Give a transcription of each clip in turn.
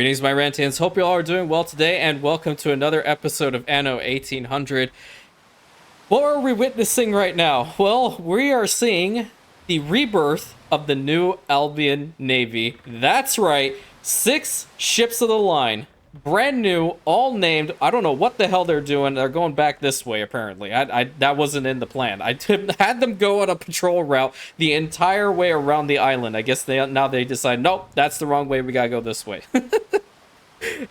Greetings, my Rantians. Hope you all are doing well today, and welcome to another episode of Anno 1800. What are we witnessing right now? Well, we are seeing the rebirth of the new Albian Navy. That's right, 6 ships of the line. Brand new, all named. I don't know what the hell they're doing. They're going back this way, apparently. That wasn't in the plan. I had them go on a patrol route the entire way around the island. I guess now they decide, nope, that's the wrong way. We gotta go this way.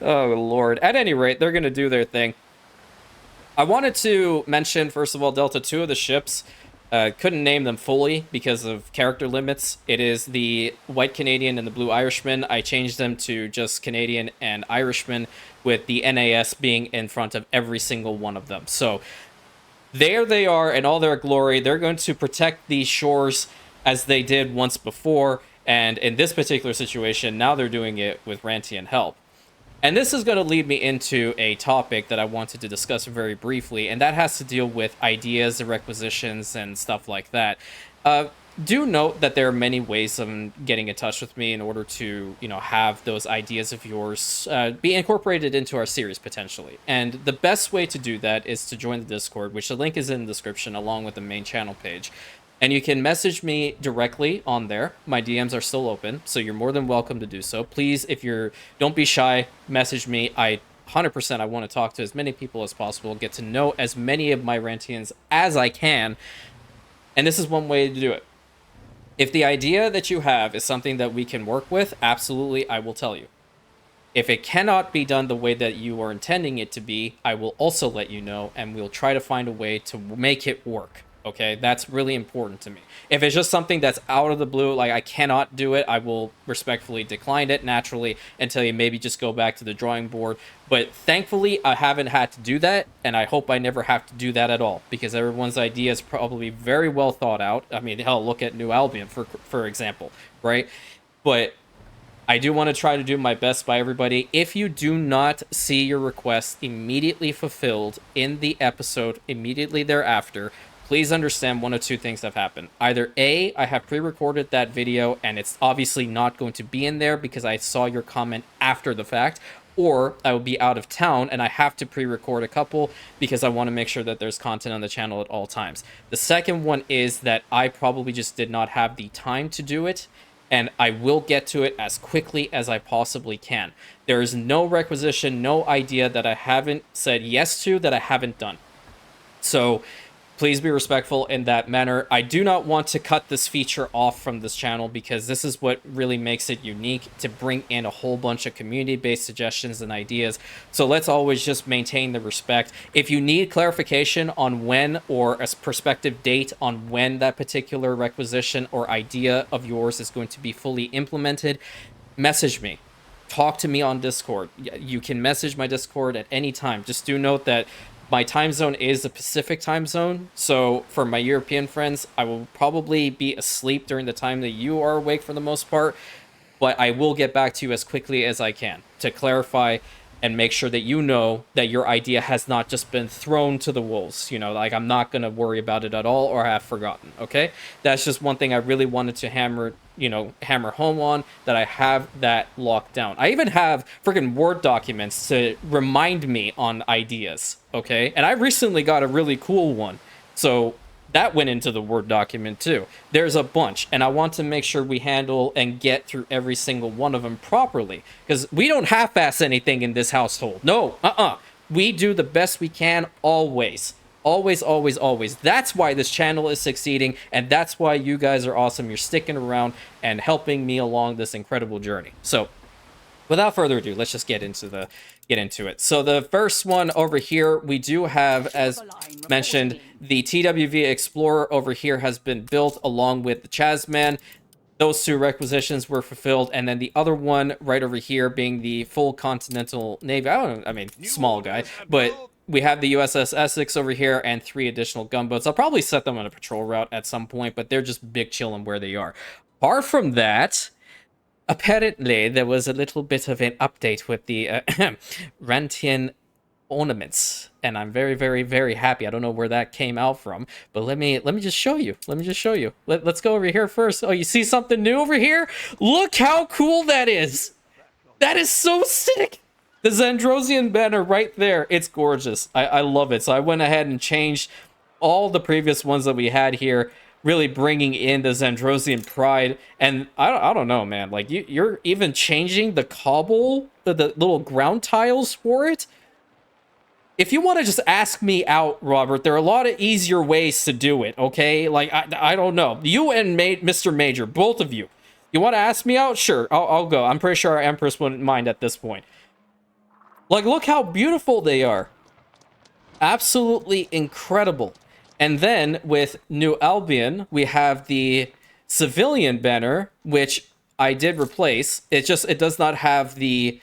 Oh, Lord. At any rate, they're gonna do their thing. I wanted to mention, first of all, Delta, 2 of the ships. Couldn't name them fully because of character limits. It is the White Canadian and the Blue Irishman. I changed them to just Canadian and Irishman, with the NAS being in front of every single one of them. So there they are in all their glory. They're going to protect these shores as they did once before. And in this particular situation, now they're doing it with Rantian help. And this is going to lead me into a topic that I wanted to discuss very briefly, and that has to deal with ideas and requisitions and stuff like that. Do note that there are many ways of getting in touch with me in order to, have those ideas of yours be incorporated into our series potentially. And the best way to do that is to join the Discord, which the link is in the description along with the main channel page. And you can message me directly on there. My DMs are still open, so you're more than welcome to do so. Please, don't be shy, message me. 100% I want to talk to as many people as possible, get to know as many of my Rantians as I can. And this is one way to do it. If the idea that you have is something that we can work with, absolutely, I will tell you. If it cannot be done the way that you are intending it to be, I will also let you know, and we'll try to find a way to make it work. Okay, that's really important to me. If it's just something that's out of the blue, like I cannot do it, I will respectfully decline it naturally and tell you maybe just go back to the drawing board. But thankfully, I haven't had to do that, and I hope I never have to do that at all, because everyone's idea is probably very well thought out. I mean, hell, look at New Albion, for example, right? But I do want to try to do my best by everybody. If you do not see your request immediately fulfilled in the episode immediately thereafter, please understand one of two things have happened. Either A, I have pre-recorded that video and it's obviously not going to be in there because I saw your comment after the fact, or I will be out of town and I have to pre-record a couple because I want to make sure that there's content on the channel at all times. The second one is that I probably just did not have the time to do it, and I will get to it as quickly as I possibly can. There is no requisition, no idea that I haven't said yes to that I haven't done. So please be respectful in that manner. I do not want to cut this feature off from this channel because this is what really makes it unique, to bring in a whole bunch of community-based suggestions and ideas. So let's always just maintain the respect. If you need clarification on when, or a prospective date on when that particular requisition or idea of yours is going to be fully implemented, message me. Talk to me on Discord. You can message my Discord at any time. Just do note that my time zone is the Pacific time zone, so for my European friends, I will probably be asleep during the time that you are awake for the most part, but I will get back to you as quickly as I can to clarify and make sure that you know that your idea has not just been thrown to the wolves. Like, I'm not going to worry about it at all or have forgotten, okay? That's just one thing I really wanted to hammer home on, that I have that locked down. I even have freaking Word documents to remind me on ideas, okay? And I recently got a really cool one, so that went into the Word document too. There's a bunch, and I want to make sure we handle and get through every single one of them properly, because we don't half-ass anything in this household. No, we do the best we can always. Always, always, always. That's why this channel is succeeding, and that's why you guys are awesome. You're sticking around and helping me along this incredible journey. So, without further ado, let's just get into it. So the first one over here, we do have, as mentioned, the TWV Explorer over here has been built along with the Chasman. Those 2 requisitions were fulfilled, and then the other one right over here being the full Continental Navy. Small guy, but we have the USS Essex over here and 3 additional gunboats. I'll probably set them on a patrol route at some point, but they're just big chilling where they are. Apart from that, apparently there was a little bit of an update with the Rantian Ornaments, and I'm very, very, very happy. I don't know where that came out from, but let me just show you. Let's go over here first. Oh, you see something new over here? Look how cool that is. That is so sick. The Zandrosian banner right there. It's gorgeous. I love it. So I went ahead and changed all the previous ones that we had here, really bringing in the Zandrosian pride. And I don't know, man. Like, you're even changing the cobble, the little ground tiles for it. If you want to just ask me out, Robert, there are a lot of easier ways to do it, okay? Like, I don't know. You and Mr. Major, both of you. You want to ask me out? Sure, I'll go. I'm pretty sure our Empress wouldn't mind at this point. Like, look how beautiful they are. Absolutely incredible. And then with New Albion, we have the civilian banner, which I did replace. It does not have the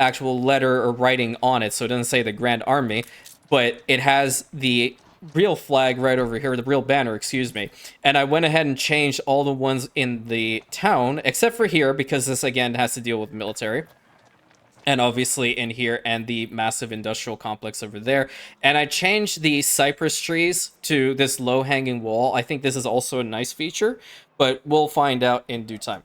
actual letter or writing on it, so it doesn't say the Grand Army, but it has the real flag right over here, the real banner, excuse me. And I went ahead and changed all the ones in the town, except for here, because this again has to deal with military. And obviously in here, and the massive industrial complex over there. And I changed the cypress trees to this low-hanging wall. I think this is also a nice feature, but we'll find out in due time.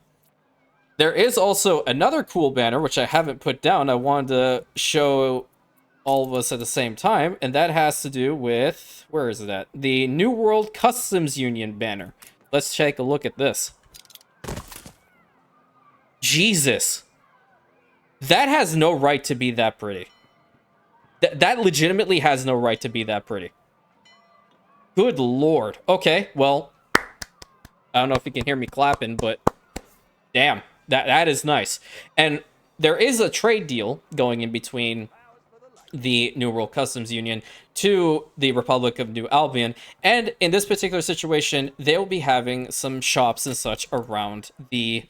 There is also another cool banner, which I haven't put down. I wanted to show all of us at the same time, and that has to do with... Where is it at? The New World Customs Union banner. Let's take a look at this. Jesus. That has no right to be that pretty. That legitimately has no right to be that pretty. Good lord. Okay, well, I don't know if you can hear me clapping, but damn. That is nice. And there is a trade deal going in between the New World Customs Union to the Republic of New Albion. And in this particular situation, they'll be having some shops and such around the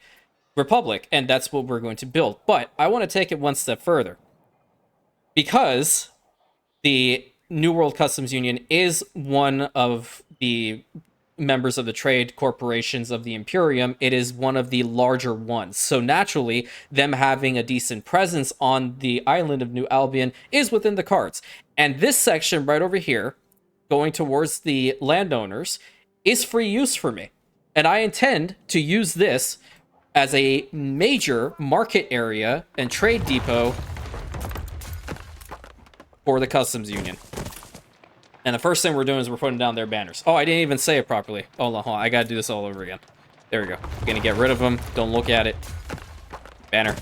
Republic. And that's what we're going to build. But I want to take it one step further. Because the New World Customs Union is one of the members of the trade corporations of the Imperium, it is one of the larger ones. So naturally, them having a decent presence on the island of New Albion is within the cards. And this section right over here, going towards the landowners, is free use for me. And I intend to use this as a major market area and trade depot for the Customs Union. And the first thing we're doing is we're putting down their banners. Oh, I didn't even say it properly. Hold on. I gotta do this all over again. There we go. We're gonna get rid of them. Don't look at it. Banner.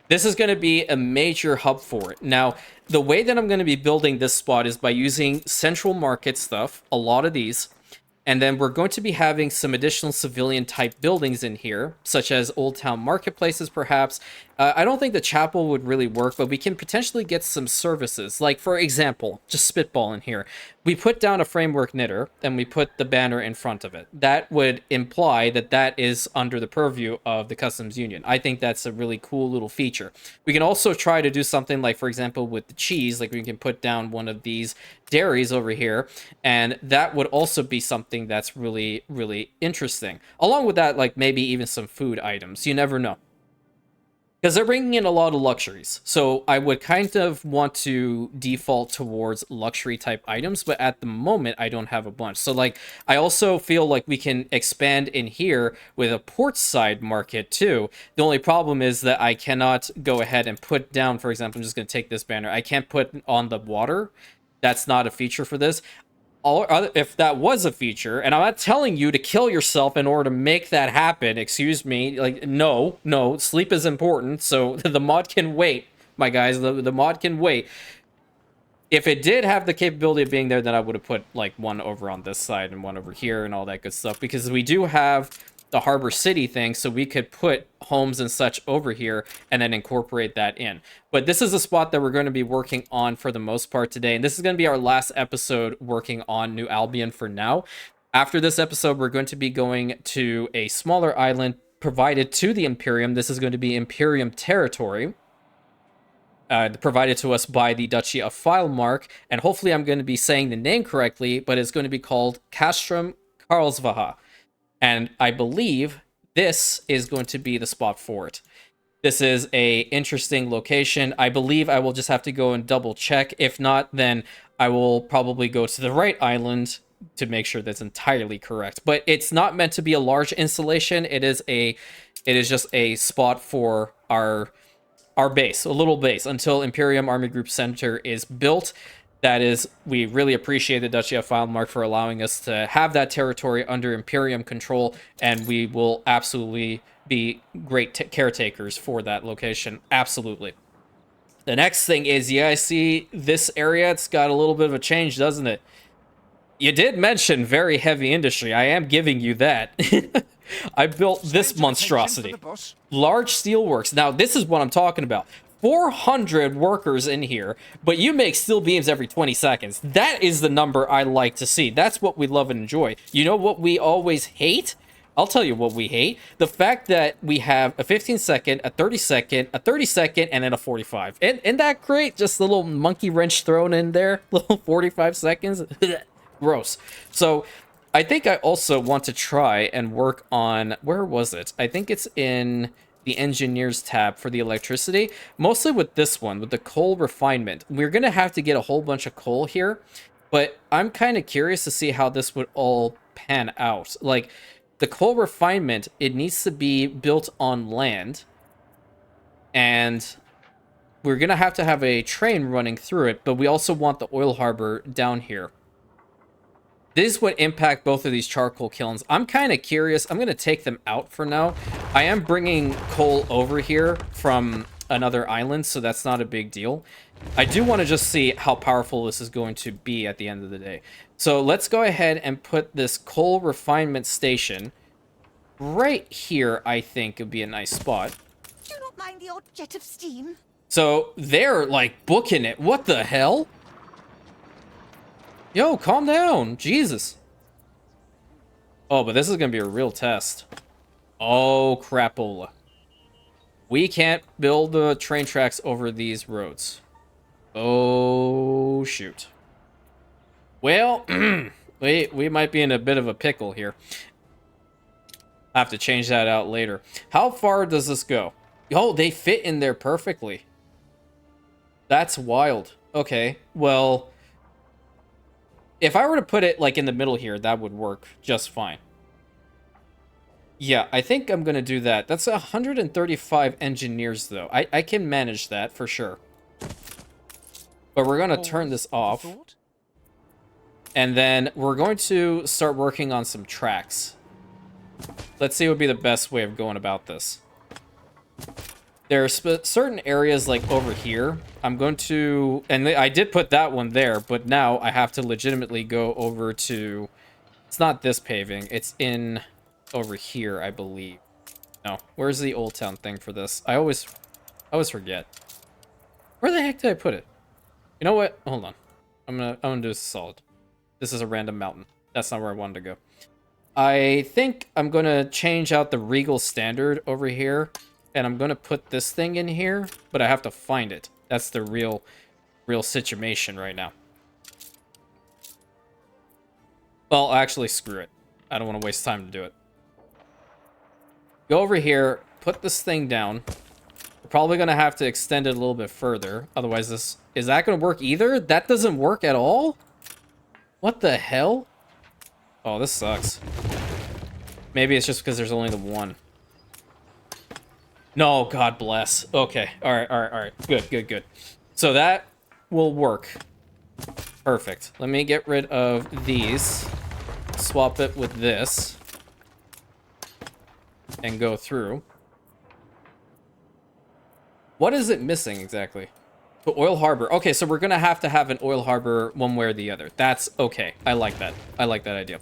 This is gonna be a major hub for it. Now, the way that I'm gonna be building this spot is by using central market stuff, a lot of these. And then we're going to be having some additional civilian type buildings in here, such as Old Town marketplaces, perhaps. I don't think the chapel would really work, but we can potentially get some services. Like, for example, just spitballing here. We put down a framework knitter, and we put the banner in front of it. That would imply that that is under the purview of the Customs Union. I think that's a really cool little feature. We can also try to do something like, for example, with the cheese, like we can put down one of these dairies over here, and that would also be something that's really, really interesting. Along with that, like maybe even some food items. You never know. Because they're bringing in a lot of luxuries. So I would kind of want to default towards luxury type items, but at the moment I don't have a bunch. So like, I also feel like we can expand in here with a port side market too. The only problem is that I cannot go ahead and put down, for example, I'm just going to take this banner. I can't put on the water. That's not a feature for this. If that was a feature, and I'm not telling you to kill yourself in order to make that happen, excuse me, like, no, sleep is important, so the mod can wait, my guys, the mod can wait. If it did have the capability of being there, then I would have put, like, one over on this side and one over here and all that good stuff, because we do have the Harbor City thing, so we could put homes and such over here and then incorporate that in. But this is a spot that we're going to be working on for the most part today, and this is going to be our last episode working on New Albion for now. After this episode, we're going to be going to a smaller island provided to the Imperium. This is going to be Imperium territory, provided to us by the Duchy of Filemark, and hopefully I'm going to be saying the name correctly, but it's going to be called Castrum Karlsvaha. And I believe this is going to be the spot for it. This is a interesting location. I believe I will just have to go and double check. If not, then I will probably go to the right island to make sure that's entirely correct. But it's not meant to be a large installation. It is just a spot for our base, a little base, until Imperium Army Group Center is built. That is, we really appreciate the Duchy of Filemark for allowing us to have that territory under Imperium control, and we will absolutely be great caretakers for that location. Absolutely. The next thing is, you guys see this area? It's got a little bit of a change, doesn't it? You did mention very heavy industry. I am giving you that. I built this monstrosity. Large steelworks. Now, this is what I'm talking about. 400 workers in here, but you make steel beams every 20 seconds. That is the number I like to see. That's what we love and enjoy. You know what we always hate? I'll tell you what we hate. The fact that we have a 15-second, a 30-second, a 30-second, and then a 45. Isn't that great? Just a little monkey wrench thrown in there. Little 45 seconds. Gross. So I think I also want to try and work on, where was it? I think it's in the engineers tab for the electricity, mostly with this one, with the coal refinement. We're going to have to get a whole bunch of coal here, but I'm kind of curious to see how this would all pan out. Like, the coal refinement, it needs to be built on land, and we're going to have a train running through it, but we also want the oil harbor down here. This would impact both of these charcoal kilns. I'm kind of curious. I'm going to take them out for now. I am bringing coal over here from another island, so that's not a big deal. I do want to just see how powerful this is going to be at the end of the day. So let's go ahead and put this coal refinement station right here. I think would be a nice spot. Do not mind the odd jet of steam. So they're like booking it. What the hell? Yo, calm down. Jesus. Oh, but this is going to be a real test. Oh, crapola. We can't build the train tracks over these roads. Oh, shoot. Well, we might be in a bit of a pickle here. I have to change that out later. How far does this go? Oh, they fit in there perfectly. That's wild. Okay, well, if I were to put it like in the middle here, that would work just fine. Yeah, I think I'm going to do that. That's 135 engineers, though. I can manage that for sure. But we're going to turn this off. And then we're going to start working on some tracks. Let's see what would be the best way of going about this. There are certain areas like over here. I'm going to... And I did put that one there, but now I have to legitimately go over to... It's not this paving. It's in over here, I believe. No. Where's the Old Town thing for this? I always forget. Where the heck did I put it? You know what? Hold on. I'm gonna do this solid. This is a random mountain. That's not where I wanted to go. I think I'm gonna change out the Regal Standard over here, and I'm gonna put this thing in here, but I have to find it. That's the real situation right now. Well, actually, screw it. I don't want to waste time to do it. Go over here, put this thing down. We're probably gonna have to extend it a little bit further. Otherwise, is that gonna work either? That doesn't work at all? What the hell? Oh, this sucks. Maybe it's just because there's only the one. No, God bless. Okay, all right. Good. So that will work. Perfect. Let me get rid of these. Swap it with this. And go through. What is it missing exactly? The oil harbor. Okay, so we're going to have an oil harbor one way or the other. That's okay. I like that. I like that idea.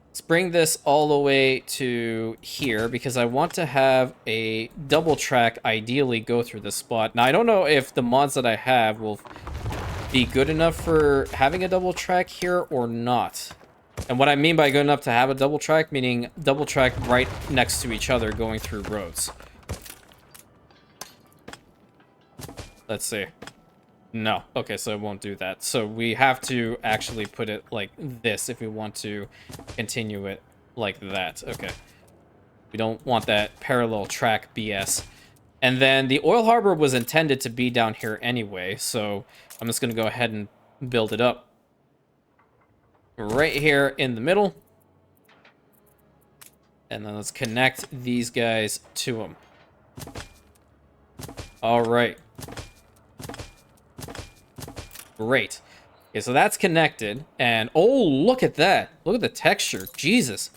Let's bring this all the way to here because I want to have a double track ideally go through this spot. Now, I don't know if the mods that I have will be good enough for having a double track here or not. And what I mean by good enough to have a double track, meaning double track right next to each other going through roads. Let's see. No. Okay, so it won't do that. So we have to actually put it like this if we want to continue it like that. Okay. We don't want that parallel track BS. And then the oil harbor was intended to be down here anyway, so I'm just going to go ahead and build it up. Right here in the middle. And then let's connect these guys to them. All right. Great. Okay, so that's connected. And, oh, look at that. Look at the texture. Jesus.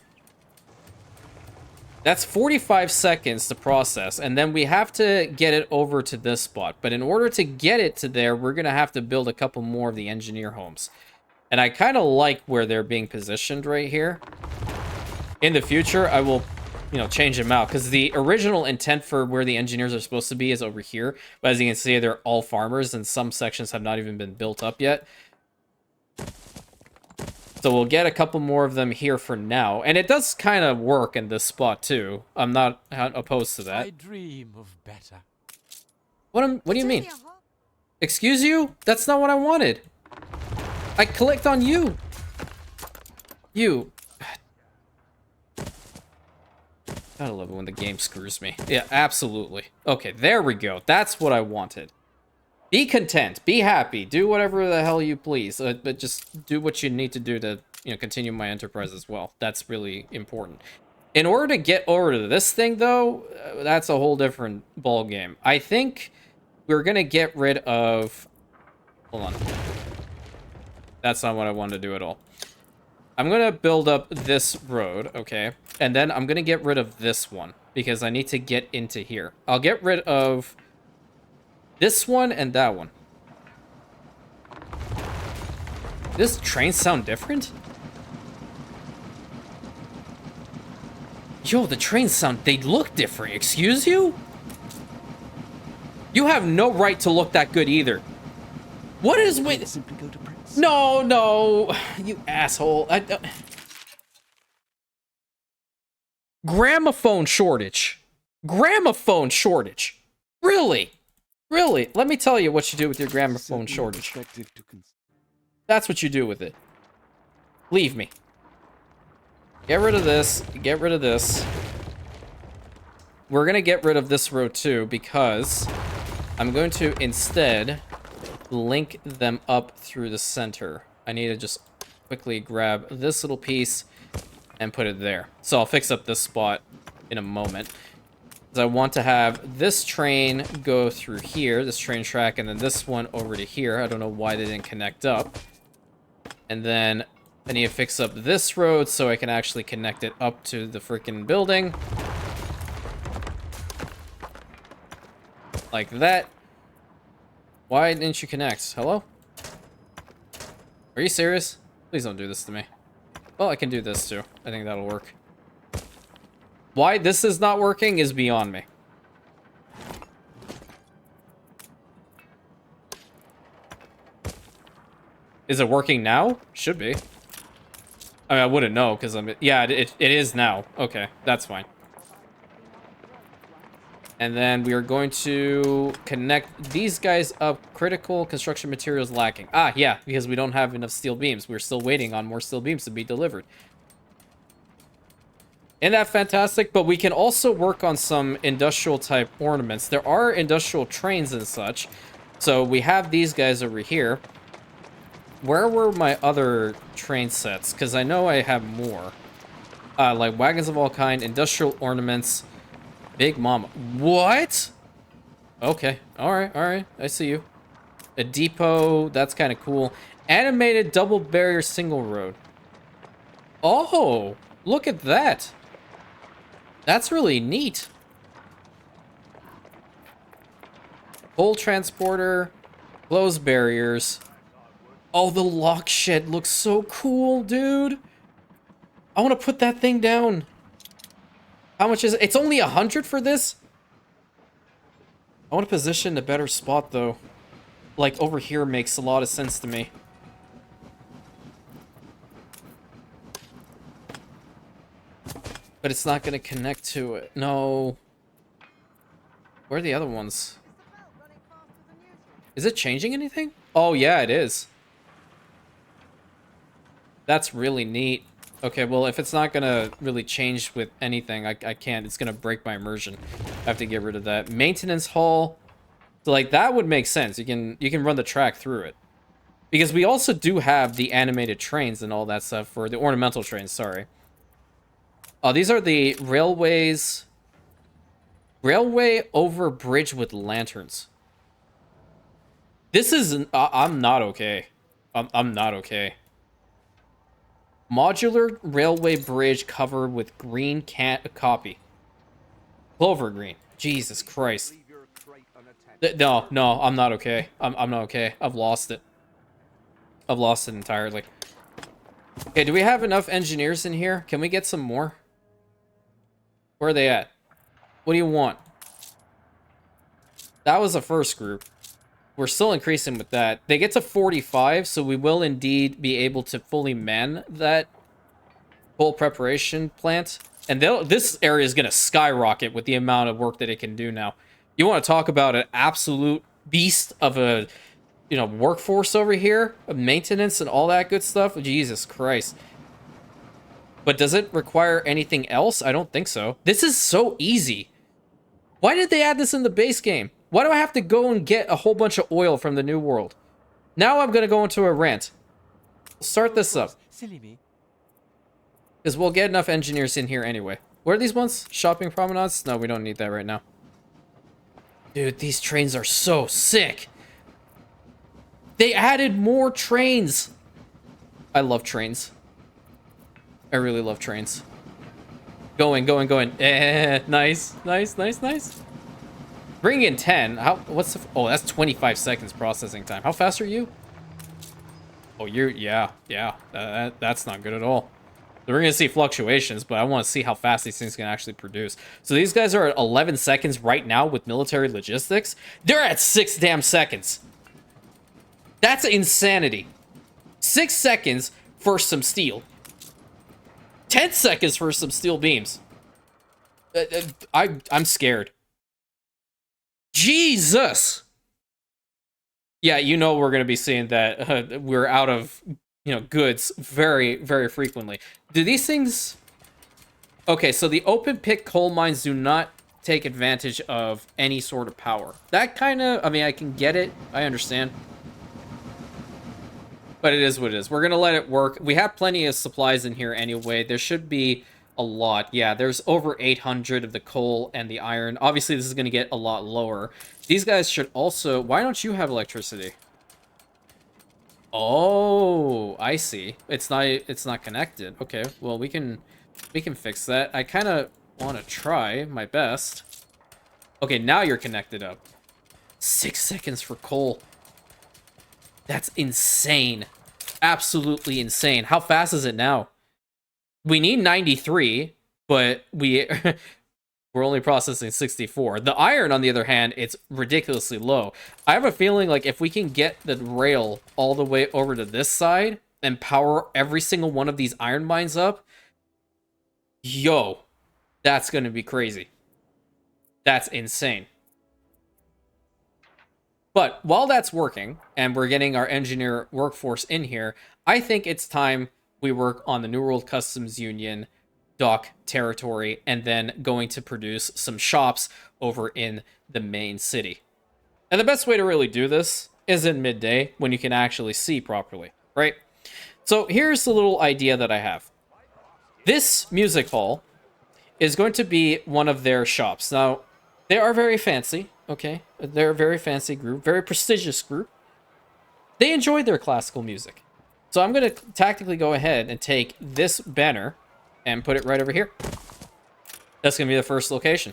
That's 45 seconds to process. And then we have to get it over to this spot. But in order to get it to there, we're going to have to build a couple more of the engineer homes. And I kind of like where they're being positioned right here. In the future, I will, change them out. Because the original intent for where the engineers are supposed to be is over here. But as you can see, they're all farmers. And some sections have not even been built up yet. So we'll get a couple more of them here for now. And it does kind of work in this spot, too. I'm not opposed to that. I dream of better. What do you mean? Excuse you? That's not what I wanted. I clicked on you. You. Gotta love it when the game screws me. Yeah, absolutely. Okay, there we go. That's what I wanted. Be content. Be happy. Do whatever the hell you please. But just do what you need to do to, continue my enterprise as well. That's really important. In order to get over to this thing, though, that's a whole different ball game. I think we're gonna get rid of... Hold on. That's not what I wanted to do at all. I'm gonna build up this road, okay? And then I'm gonna get rid of this one, because I need to get into here. I'll get rid of this one and that one. Does trains sound different? Yo, the trains sound... They look different. Excuse you? You have no right to look that good either. What is with... Simply go to Prince. No. You asshole. Gramophone shortage. Gramophone shortage. Really? Really? Let me tell you what you do with your gramophone shortage. That's what you do with it. Leave me. Get rid of this. Get rid of this. We're going to get rid of this row too, because I'm going to instead link them up through the center. I need to just quickly grab this little piece and put it there. So I'll fix up this spot in a moment. I want to have this train go through here, this train track, and then this one over to here. I don't know why they didn't connect up. And then I need to fix up this road so I can actually connect it up to the freaking building. Like that. Why didn't you connect? Hello? Are you serious? Please don't do this to me. Well, I can do this too. I think that'll work. Why this is not working is beyond me. Is it working now? Should be. I mean, I wouldn't know because I'm... Yeah, it is now. Okay, that's fine. And then we are going to connect these guys up. Critical construction materials lacking. Ah, yeah, because we don't have enough steel beams. We're still waiting on more steel beams to be delivered. Isn't that fantastic? But we can also work on some industrial type ornaments. There are industrial trains and such. So we have these guys over here. Where were my other train sets? Because I know I have more. Like wagons of all kind, industrial ornaments, Big Mama. What? Okay. All right. I see you. A depot. That's kind of cool. Animated double barrier single road. Oh, look at that. That's really neat. Coal transporter, closed barriers. Oh, the lock shed looks so cool, dude. I want to put that thing down. How much is it? It's only 100 for this? I want to position in a better spot, though. Like, over here makes a lot of sense to me. But it's not going to connect to it. No. Where are the other ones? Is it changing anything? Oh, yeah, it is. That's really neat. Okay, well, if it's not going to really change with anything, I can't. It's going to break my immersion. I have to get rid of that. Maintenance hall. So, like, that would make sense. You can run the track through it. Because we also do have the animated trains and all that stuff for the ornamental trains, sorry. Oh, these are the railways. Railway over bridge with lanterns. This is... I'm not okay. I'm not okay. Modular railway bridge covered with green copy. Clover green. Jesus Christ. No, no, I'm not okay. I'm not okay. I've lost it. I've lost it entirely. Okay, do we have enough engineers in here? Can we get some more? Where are they at? What do you want? That was the first group. We're still increasing with that. They get to 45, so we will indeed be able to fully man that coal preparation plant. And this area is going to skyrocket with the amount of work that it can do now. You want to talk about an absolute beast of a, workforce over here? Of maintenance and all that good stuff? Jesus Christ. But does it require anything else? I don't think so. This is so easy. Why did they add this in the base game? Why do I have to go and get a whole bunch of oil from the New World? Now I'm going to go into a rant. Start this up. Silly me. Because we'll get enough engineers in here anyway. Where are these ones? Shopping promenades? No, we don't need that right now. Dude, these trains are so sick. They added more trains. I love trains. I really love trains. Going. Nice. Bring in 10. Oh, that's 25 seconds processing time. How fast are you? Oh, yeah. That's not good at all. So we're going to see fluctuations, but I want to see how fast these things can actually produce. So these guys are at 11 seconds right now with military logistics. They're at 6 damn seconds. That's insanity. 6 seconds for some steel. 10 seconds for some steel beams. I'm scared. Jesus! Yeah, we're going to be seeing that we're out of, goods very, very frequently. Do these things... Okay, so the open pit coal mines do not take advantage of any sort of power. That kind of... I can get it. I understand. But it is what it is. We're going to let it work. We have plenty of supplies in here anyway. There should be a lot. Yeah, there's over 800 of the coal and the iron. Obviously, this is going to get a lot lower. These guys should also... Why don't you have electricity? Oh, I see. It's not connected. Okay, well, we can fix that. I kind of want to try my best. Okay, now you're connected up. 6 seconds for coal. That's insane. Absolutely insane. How fast is it now? We need 93, but we're only processing 64. The iron, on the other hand, it's ridiculously low. I have a feeling like if we can get the rail all the way over to this side and power every single one of these iron mines up, yo, that's going to be crazy. That's insane. But while that's working, and we're getting our engineer workforce in here, I think it's time we work on the New World Customs Union dock territory, and then going to produce some shops over in the main city. And the best way to really do this is in midday, when you can actually see properly, right? So here's the little idea that I have. This music hall is going to be one of their shops. Now, they are very fancy, okay? They're a very fancy group, very prestigious group. They enjoy their classical music. So I'm going to tactically go ahead and take this banner and put it right over here. That's going to be the first location.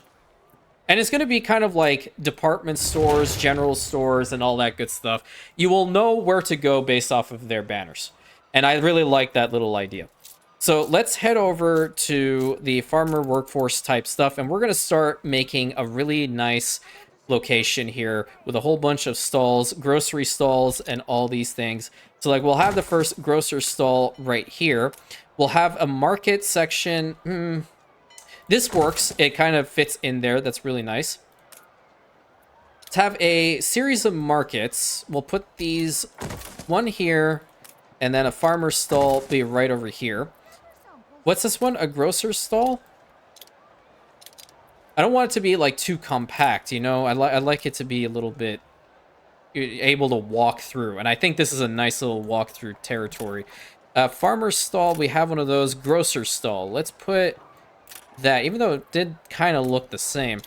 And it's going to be kind of like department stores, general stores, and all that good stuff. You will know where to go based off of their banners. And I really like that little idea. So let's head over to the farmer workforce type stuff, and we're going to start making a really nice location here with a whole bunch of stalls, grocery stalls, and all these things. So like we'll have the first grocer stall right here. We'll have a market section. This works. It kind of fits in there. That's really nice. Let's have a series of markets. We'll put these one here, and then a farmer's stall be right over here. What's this one? A grocer's stall? I don't want it to be like too compact, I like it to be a little bit able to walk through, and I think this is a nice little walk through territory. Farmer's stall, we have one of those. Grocer's stall. Let's put that, even though it did kind of look the same.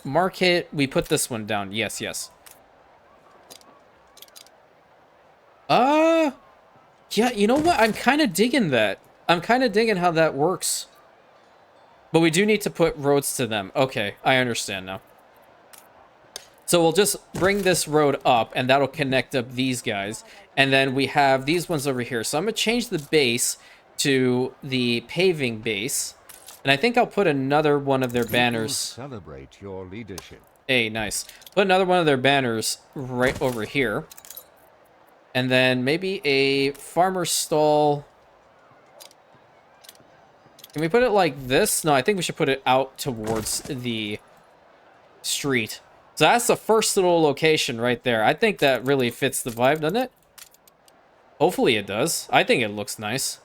Market, we put this one down. Yes, yes. Yeah, you know what? I'm kind of digging that. I'm kind of digging how that works. But we do need to put roads to them. Okay, I understand now. So we'll just bring this road up, and that'll connect up these guys. And then we have these ones over here. So I'm going to change the base to the paving base. And I think I'll put another one of their banners. Celebrate your leadership. Hey, nice. Put another one of their banners right over here. And then maybe a farmer's stall. Can we put it like this? No, I think we should put it out towards the street. So that's the first little location right there. I think that really fits the vibe, doesn't it? Hopefully it does. I think it looks nice.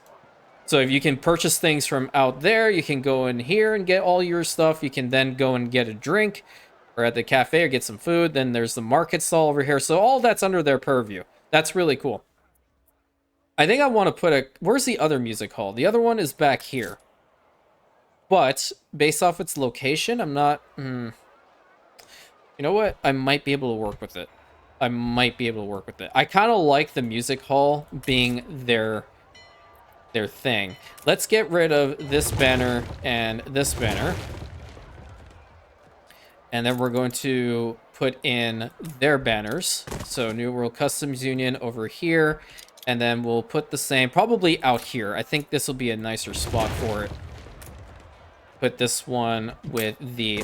So if you can purchase things from out there, you can go in here and get all your stuff. You can then go and get a drink or at the cafe or get some food. Then there's the market stall over here. So all that's under their purview. That's really cool. I think I want to put a... Where's the other music hall? The other one is back here. But based off its location, I'm not... You know what? I might be able to work with it. I might be able to work with it. I kind of like the music hall being their thing. Let's get rid of this banner and this banner. And then we're going to put in their banners. So New World Customs Union over here. And then we'll put the same, probably out here. I think this will be a nicer spot for it. Put this one with the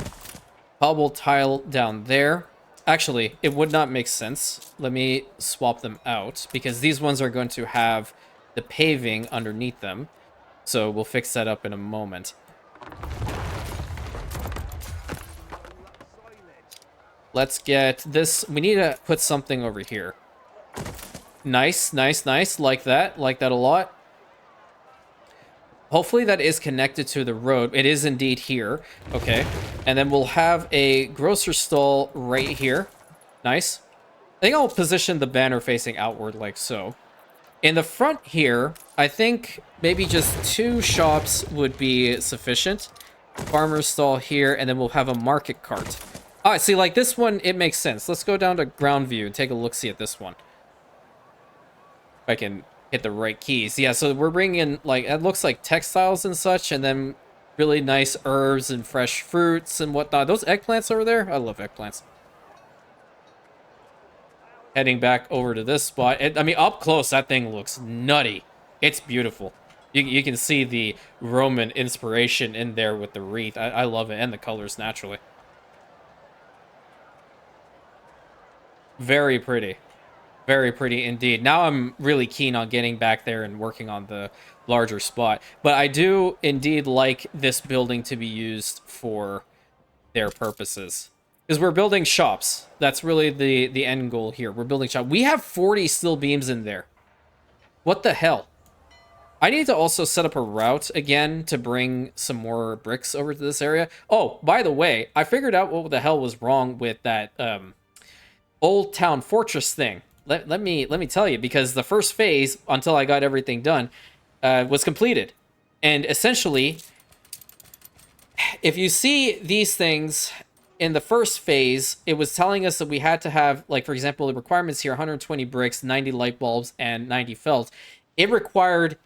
cobble tile down there. Actually, it would not make sense. Let me swap them out because these ones are going to have the paving underneath them. So we'll fix that up in a moment. Let's get this. We need to put something over here. Nice, nice, nice. Like that. Like that a lot. Hopefully that is connected to the road. It is indeed here. Okay. And then we'll have a grocer stall right here. Nice. I think I'll position the banner facing outward like so. In the front here, I think maybe just 2 shops would be sufficient. Farmer's stall here, and then we'll have a market cart. All right, see, like this one, it makes sense. Let's go down to ground view and take a look-see at this one. If I can hit the right keys. Yeah, so we're bringing in, like, it looks like textiles and such, and then really nice herbs and fresh fruits and whatnot. Those eggplants over there, I love eggplants. Heading back over to this spot. I mean, up close, that thing looks nutty. It's beautiful. You can see the Roman inspiration in there with the wreath. I love it, and the colors, naturally. Very pretty. Very pretty indeed. Now I'm really keen on getting back there and working on the larger spot. But I do indeed like this building to be used for their purposes. Because we're building shops. That's really the end goal here. We're building shops. We have 40 steel beams in there. What the hell? I need to also set up a route again to bring some more bricks over to this area. Oh, by the way, I figured out what the hell was wrong with that old town fortress thing. Let me tell you, because the first phase, until I got everything done, was completed. And essentially, if you see these things... In the first phase, it was telling us that we had to have, like, for example, the requirements here, 120 bricks, 90 light bulbs, and 90 felt. It required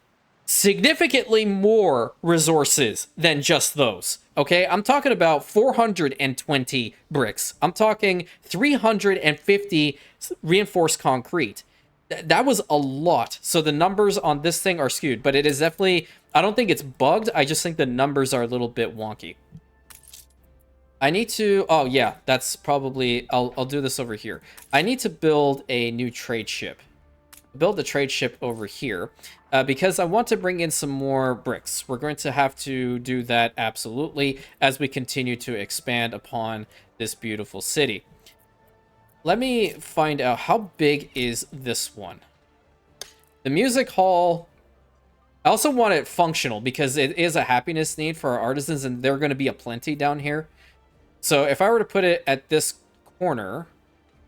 significantly more resources than just those, okay? I'm talking about 420 bricks. I'm talking 350 reinforced concrete. That was a lot. So the numbers on this thing are skewed, but it is definitely... I don't think it's bugged. I just think the numbers are a little bit wonky. I need to... Oh, yeah, that's probably... I'll do this over here. I need to build a new trade ship. Build the trade ship over here. Because I want to bring in some more bricks. We're going to have to do that, absolutely, as we continue to expand upon this beautiful city. Let me find out, how big is this one? The music hall... I also want it functional, because it is a happiness need for our artisans, and they're going to be aplenty down here. So if I were to put it at this corner,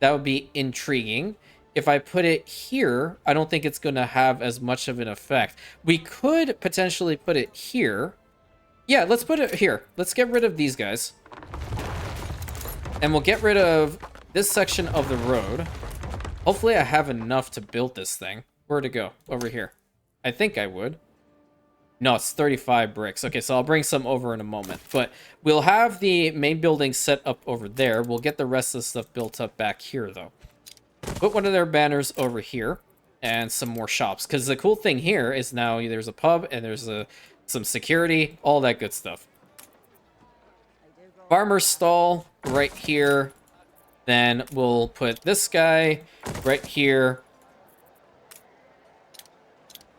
that would be intriguing. If I put it here, I don't think it's going to have as much of an effect. We could potentially put it here, Yeah, let's put it here. Let's get rid of these guys. And we'll get rid of this section of the road. Hopefully I have enough to build this thing. Where'd it go? Over here. I think I would. No, it's 35 bricks. Okay, so I'll bring some over in a moment. But we'll have the main building set up over there. We'll get the rest of the stuff built up back here, though. Put one of their banners over here. And some more shops. Because the cool thing here is now there's a pub and there's some security. All that good stuff. Farmer's stall right here. Then we'll put this guy right here.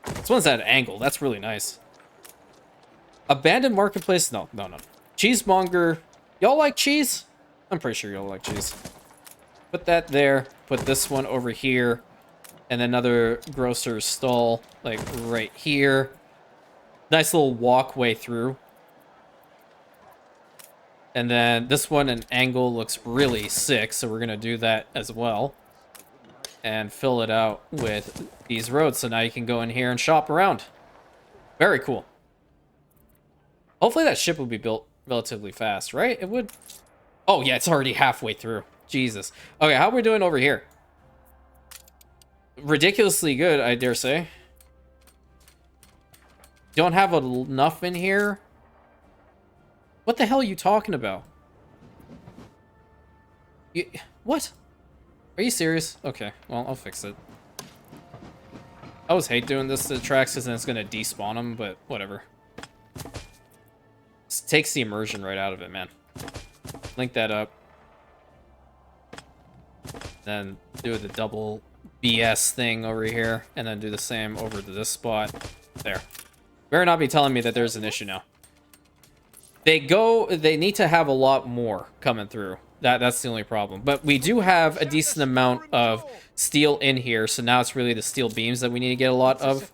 This one's at an angle. That's really nice. Abandoned marketplace? No. Cheesemonger. Y'all like cheese? I'm pretty sure y'all like cheese. Put that there. Put this one over here. And another grocer's stall, like right here. Nice little walkway through. And then this one, an angle, looks really sick, so we're going to do that as well. And fill it out with these roads, so now you can go in here and shop around. Very cool. Hopefully that ship will be built relatively fast, right? It would. Oh, yeah, it's already halfway through. Jesus. Okay, how are we doing over here? Ridiculously good, I dare say. Don't have enough in here. What the hell are you talking about? What? Are you serious? Okay, well, I'll fix it. I always hate doing this to the tracks because then it's going to despawn them, but whatever. This takes the immersion right out of it, man. Link that up. Then do the double BS thing over here, and then do the same over to this spot. There. Better not be telling me that there's an issue now. They need to have a lot more coming through. That's the only problem. But we do have a decent amount of steel in here, so now it's really the steel beams that we need to get a lot of.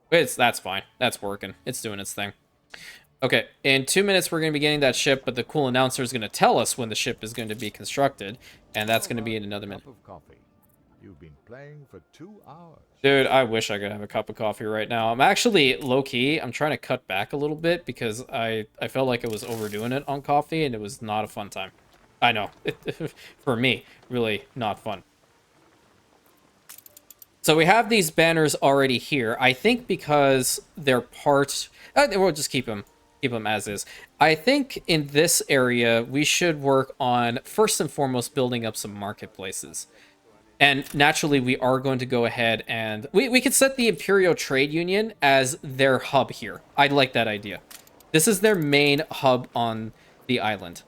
That's fine. That's working. It's doing its thing. Okay, in 2 minutes we're going to be getting that ship, but the cool announcer is going to tell us when the ship is going to be constructed, and that's going to be in another minute. You've been playing for 2 hours. Dude, I wish I could have a cup of coffee right now. I'm actually low-key. I'm trying to cut back a little bit because I felt like I was overdoing it on coffee, and it was not a fun time. I know. For me, really not fun. So we have these banners already here. I think because they're part... we'll just keep them as is. I think in this area, we should work on, first and foremost, building up some marketplaces. And naturally, we are going to go ahead and... We could set the Imperial Trade Union as their hub here. I like that idea. This is their main hub on the island.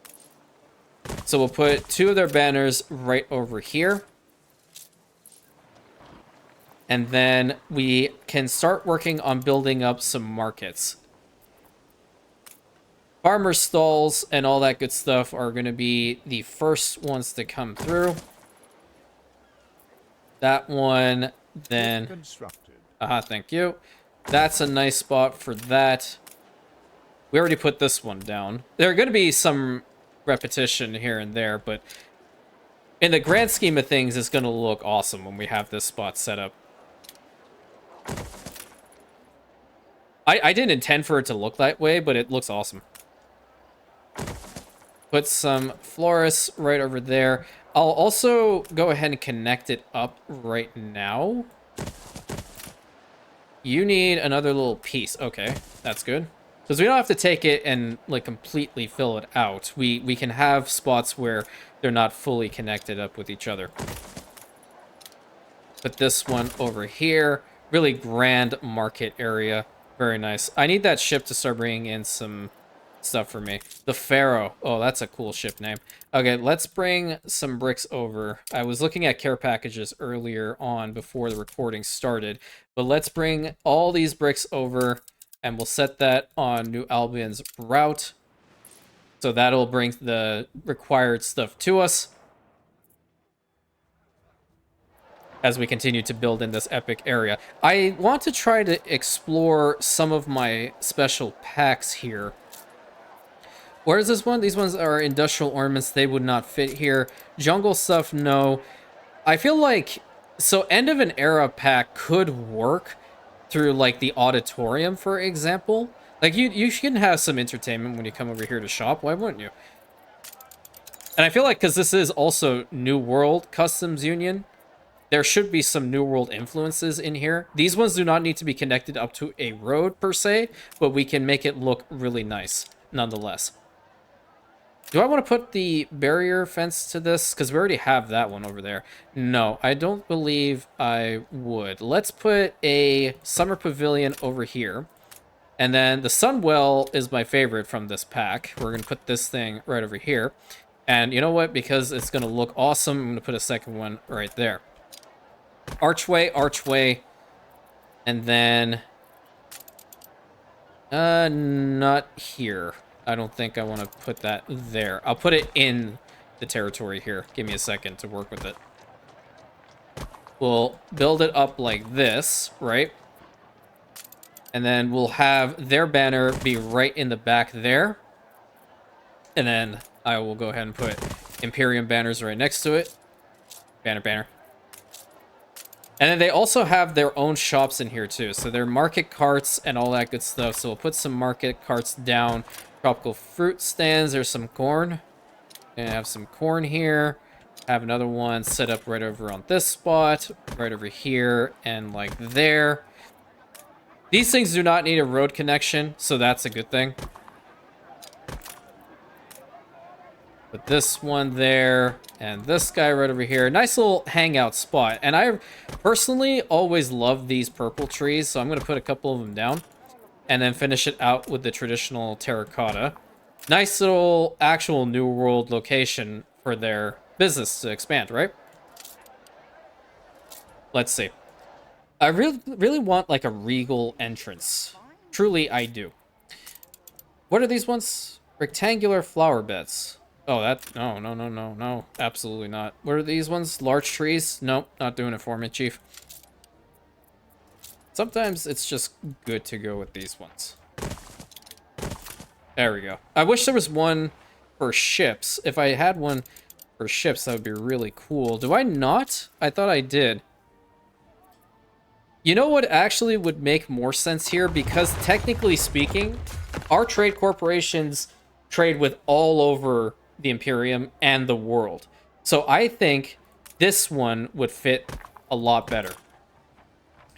So we'll put 2 of their banners right over here. And then we can start working on building up some markets. Farmer stalls and all that good stuff are going to be the first ones to come through. That one, then... thank you. That's a nice spot for that. We already put this one down. There are going to be some repetition here and there, but in the grand scheme of things, it's going to look awesome when we have this spot set up. I didn't intend for it to look that way, but it looks awesome. Put some florists right over there. I'll also go ahead and connect it up right now. You need another little piece. Okay, that's good. Because we don't have to take it and like completely fill it out. We can have spots where they're not fully connected up with each other. Put this one over here. Really grand market area. Very nice. I need that ship to start bringing in some stuff for me. The Pharaoh. Oh, that's a cool ship name. Okay, let's bring some bricks over. I was looking at care packages earlier on before the recording started, but let's bring all these bricks over and we'll set that on New Albion's route. So that'll bring the required stuff to us as we continue to build in this epic area. I want to try to explore some of my special packs here. Where is this one? These ones are industrial ornaments. They would not fit here. Jungle stuff, no. I feel like... So end of an era pack could work through like the auditorium, for example. Like, you should have some entertainment when you come over here to shop. Why wouldn't you? And I feel like because this is also New World Customs Union, there should be some New World influences in here. These ones do not need to be connected up to a road per se, but we can make it look really nice nonetheless. Do I want to put the barrier fence to this? Because we already have that one over there. No, I don't believe I would. Let's put a summer pavilion over here. And then the Sunwell is my favorite from this pack. We're going to put this thing right over here. And you know what? Because it's going to look awesome, I'm going to put a second one right there. Archway, archway. And then... not here. I don't think I want to put that there. I'll put it in the territory here. Give me a second to work with it. We'll build it up like this, right? And then we'll have their banner be right in the back there. And then I will go ahead and put Imperium banners right next to it. Banner, banner. And then they also have their own shops in here too. So their market carts and all that good stuff. So we'll put some market carts down. Tropical fruit stands. There's some corn. And I have some corn here. I have another one set up right over on this spot. Right over here and like there. These things do not need a road connection, so that's a good thing. Put this one there, and this guy right over here. Nice little hangout spot. And I personally always love these purple trees, so I'm going to put a couple of them down. And then finish it out with the traditional terracotta. Nice little actual New World location for their business to expand, right? Let's see. I really want like a regal entrance. Truly, I do. What are these ones? Rectangular flower beds. Oh, no. Absolutely not. What are these ones? Large trees? Nope, not doing it for me, Chief. Sometimes it's just good to go with these ones. There we go. I wish there was one for ships. If I had one for ships, that would be really cool. Do I not? I thought I did. You know what actually would make more sense here? Because technically speaking, our trade corporations trade with all over the Imperium and the world. So I think this one would fit a lot better.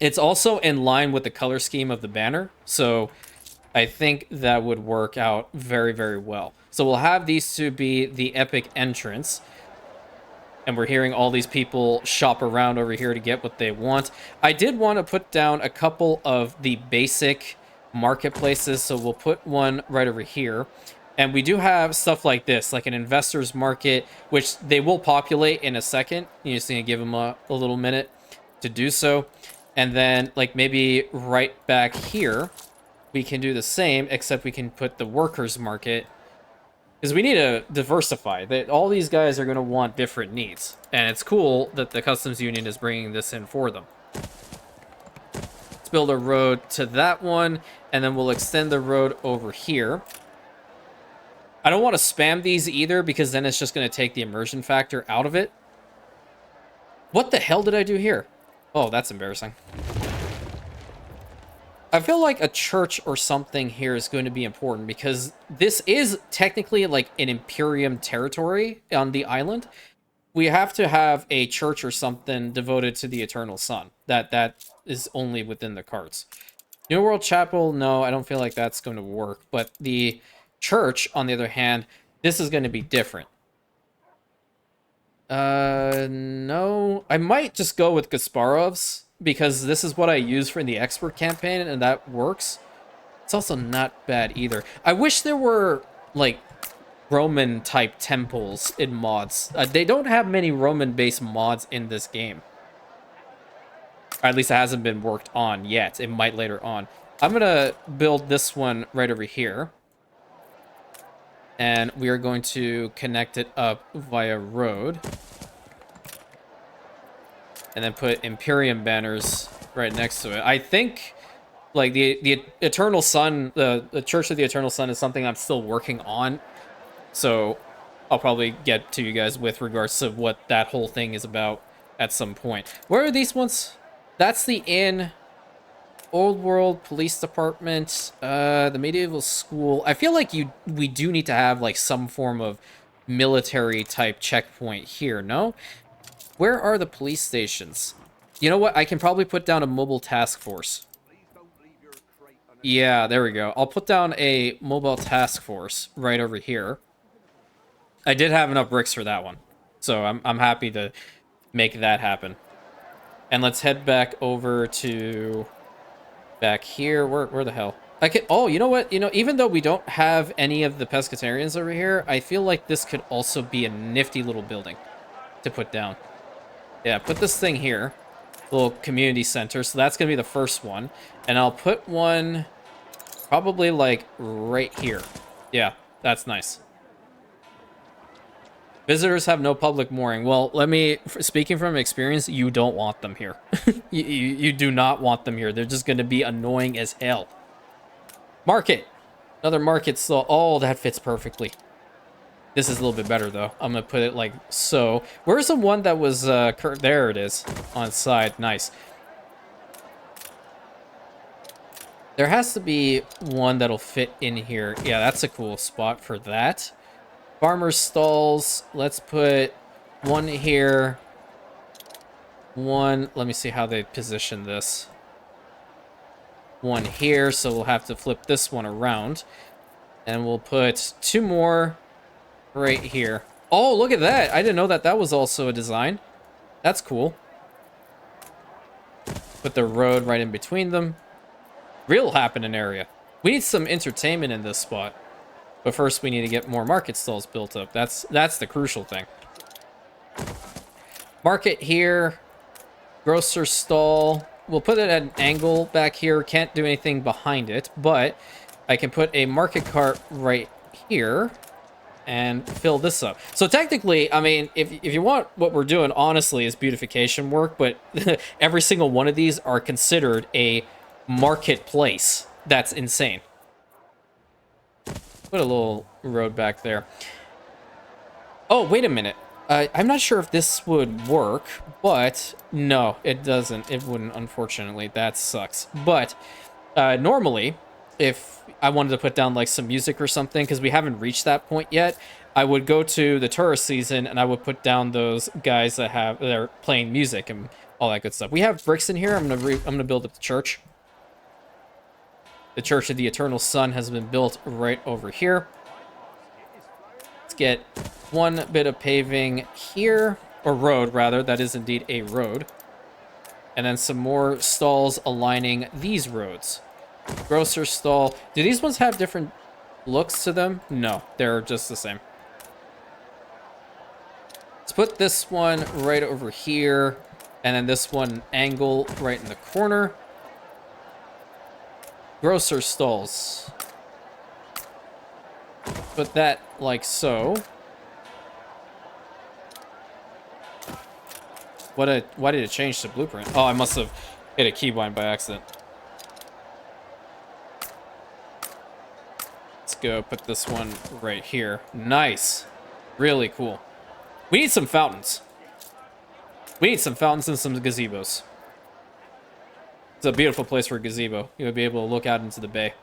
It's also in line with the color scheme of the banner. So I think that would work out very, very well. So we'll have these two be the epic entrance. And we're hearing all these people shop around over here to get what they want. I did want to put down a couple of the basic marketplaces. So we'll put one right over here. And we do have stuff like this, like an investor's market, which they will populate in a second. You just need to give them a little minute to do so. And then like maybe right back here, we can do the same, except we can put the workers' market. Because we need to diversify. All these guys are going to want different needs. And it's cool that the Customs Union is bringing this in for them. Let's build a road to that one. And then we'll extend the road over here. I don't want to spam these either, because then it's just going to take the immersion factor out of it. What the hell did I do here? Oh, that's embarrassing. I feel like a church or something here is going to be important, because this is technically like an Imperium territory on the island. We have to have a church or something devoted to the Eternal Sun. That is only within the cards. New World Chapel, no, I don't feel like that's going to work. But the church, on the other hand, this is going to be different. No. I might just go with Gasparov's, because this is what I use for the expert campaign, and that works. It's also not bad either. I wish there were, like, Roman-type temples in mods. They don't have many Roman-based mods in this game. Or at least it hasn't been worked on yet. It might later on. I'm going to build this one right over here. And we are going to connect it up via road. And then put Imperium banners right next to it. I think, like, the Eternal Sun, the Church of the Eternal Sun is something I'm still working on. So I'll probably get to you guys with regards to what that whole thing is about at some point. Where are these ones? That's the inn Old World Police Department, the Medieval School. I feel like we do need to have like some form of military type checkpoint here, no? Where are the police stations? You know what? I can probably put down a mobile task force. Yeah, there we go. I'll put down a mobile task force right over here. I did have enough bricks for that one, so I'm happy to make that happen. And let's head back over to back here. Where the hell? I could. Oh, you know what? You know, even though we don't have any of the Pescatarians over here, I feel like this could also be a nifty little building to put down. Yeah, put this thing here, little community center. So that's gonna be the first one, and I'll put one probably like right here. Yeah, that's nice. Visitors have no public mooring. Well, speaking from experience, you don't want them here. you do not want them here. They're just going to be annoying as hell. Market. Another market stall. Oh, that fits perfectly. This is a little bit better, though. I'm going to put it like so. Where's the one that was... there it is. On side. Nice. There has to be one that'll fit in here. Yeah, that's a cool spot for that. Farmer's stalls. Let's put one here. One. Let me see how they position this. One here, so we'll have to flip this one around. And we'll put two more right here. Oh, look at that. I didn't know that that was also a design. That's cool. Put the road right in between them. Real happening area. We need some entertainment in this spot. But first, we need to get more market stalls built up. That's the crucial thing. Market here. Grocer stall. We'll put it at an angle back here. Can't do anything behind it. But I can put a market cart right here. And fill this up. So technically, I mean, if you want what we're doing, honestly, is beautification work. But every single one of these are considered a marketplace. That's insane. Put a little road back there. Oh, wait a minute. I'm not sure if this would work, but no, it doesn't. It wouldn't, unfortunately. That sucks. But normally, if I wanted to put down like some music or something, because we haven't reached that point yet, I would go to the tourist season and I would put down those guys that are playing music and all that good stuff. We have bricks in here. I'm gonna build up the church. The Church of the Eternal Sun has been built right over here. Let's get one bit of paving here, or road rather. That is indeed a road. And then some more stalls aligning these roads. Grocer stall. Do these ones have different looks to them? No, they're just the same. Let's put this one right over here. And then this one angle right in the corner. Grocer stalls. Put that like so. Why did it change to blueprint? Oh, I must have hit a keybind by accident. Let's go put this one right here. Nice. Really cool. We need some fountains. We need some fountains and some gazebos. It's a beautiful place for a gazebo. You'll be able to look out into the bay.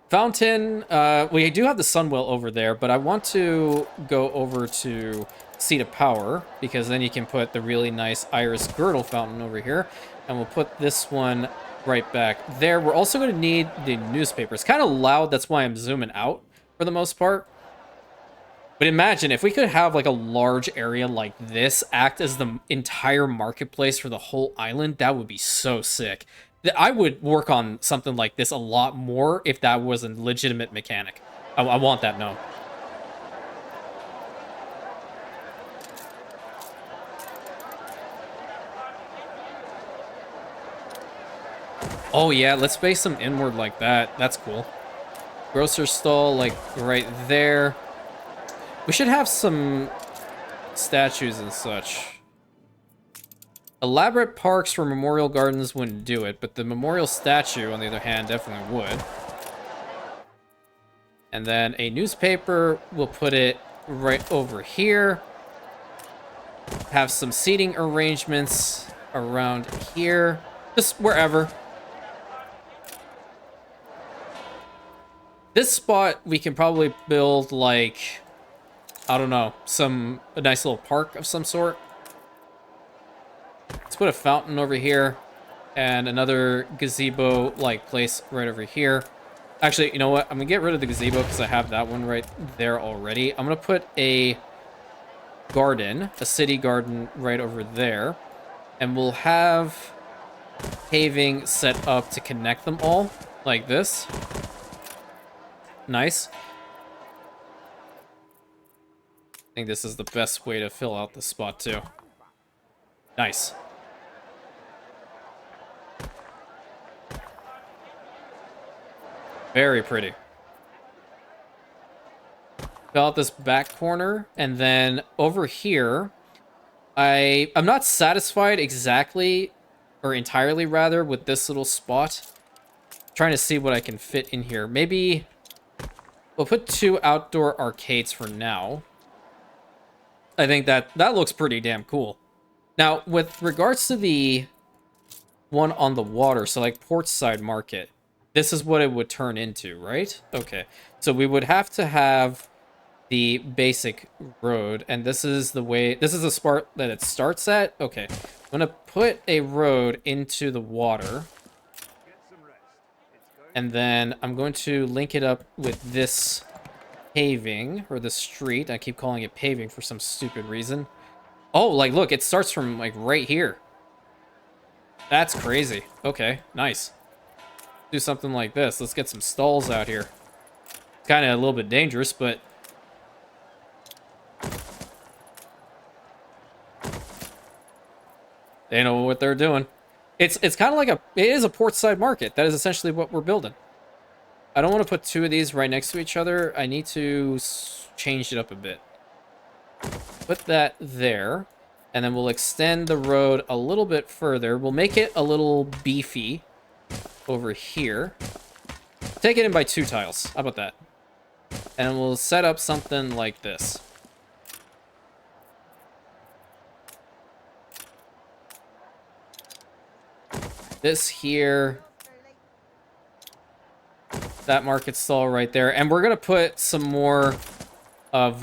Fountain. We do have the Sunwell over there, but I want to go over to Seat of Power, because then you can put the really nice Iris Girdle fountain over here. And we'll put this one right back there. We're also going to need the newspaper. It's kind of loud. That's why I'm zooming out for the most part. But imagine if we could have like a large area like this act as the entire marketplace for the whole island. That would be so sick. I would work on something like this a lot more if that was a legitimate mechanic. I want that known. Oh yeah, let's base them inward like that. That's cool. Grocer stall like right there. We should have some statues and such. Elaborate parks for memorial gardens wouldn't do it, but the memorial statue, on the other hand, definitely would. And then a newspaper, we'll put it right over here. Have some seating arrangements around here. Just wherever. This spot, we can probably build, like, I don't know, a nice little park of some sort. Let's put a fountain over here and another gazebo-like place right over here. Actually, you know what? I'm gonna get rid of the gazebo because I have that one right there already. I'm gonna put a garden, a city garden right over there. And we'll have paving set up to connect them all, like this. Nice. I think this is the best way to fill out the spot, too. Nice. Very pretty. Fill out this back corner, and then over here, I'm not satisfied exactly, or entirely rather, with this little spot. I'm trying to see what I can fit in here. Maybe we'll put 2 outdoor arcades for now. I think that looks pretty damn cool. Now, with regards to the one on the water, so like Portside Market, this is what it would turn into, right? Okay, so we would have to have the basic road, and this is the spot that it starts at. Okay, I'm gonna put a road into the water, and then I'm going to link it up with this paving, or the street. I keep calling it paving for some stupid reason. Oh, like, look, it starts from, like, right here. That's crazy. Okay, nice. Do something like this. Let's get some stalls out here. Kind of a little bit dangerous, but they know what they're doing. It's kind of like it is a portside market. That is essentially what we're building. I don't want to put 2 of these right next to each other. I need to change it up a bit. Put that there, and then we'll extend the road a little bit further. We'll make it a little beefy over here. Take it in by 2 tiles. How about that? And we'll set up something like this. This here. That market stall right there. And we're going to put some more of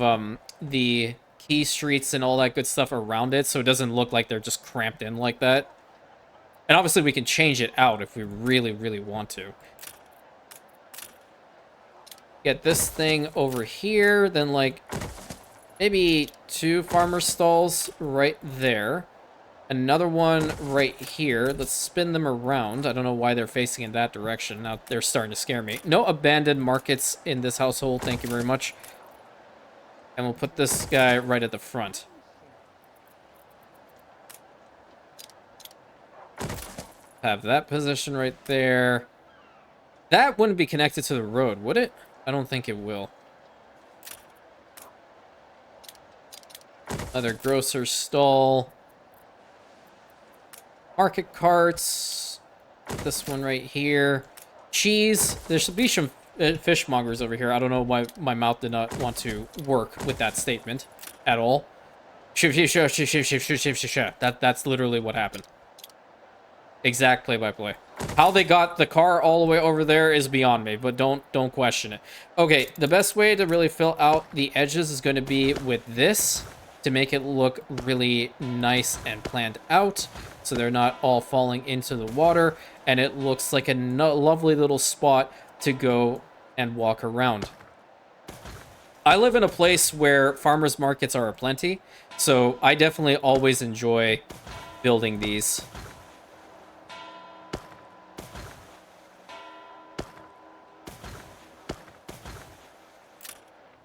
the key streets and all that good stuff around it, so it doesn't look like they're just cramped in like that. And obviously we can change it out if we really, really want to. Get this thing over here, then like maybe 2 farmer stalls right there. Another one right here. Let's spin them around. I don't know why they're facing in that direction. Now they're starting to scare me. No abandoned markets in this household. Thank you very much. And we'll put this guy right at the front. Have that position right there. That wouldn't be connected to the road, would it? I don't think it will. Another grocer's stall. Market carts. This one right here. Cheese. There should be some fishmongers over here. I don't know why my mouth did not want to work with that statement at all. That's literally what happened. Exact play-by-play. How they got the car all the way over there is beyond me, but don't question it. Okay, the best way to really fill out the edges is going to be with this to make it look really nice and planned out, so they're not all falling into the water, and it looks like a lovely little spot to go and walk around. I live in a place where farmers markets are aplenty, so I definitely always enjoy building these.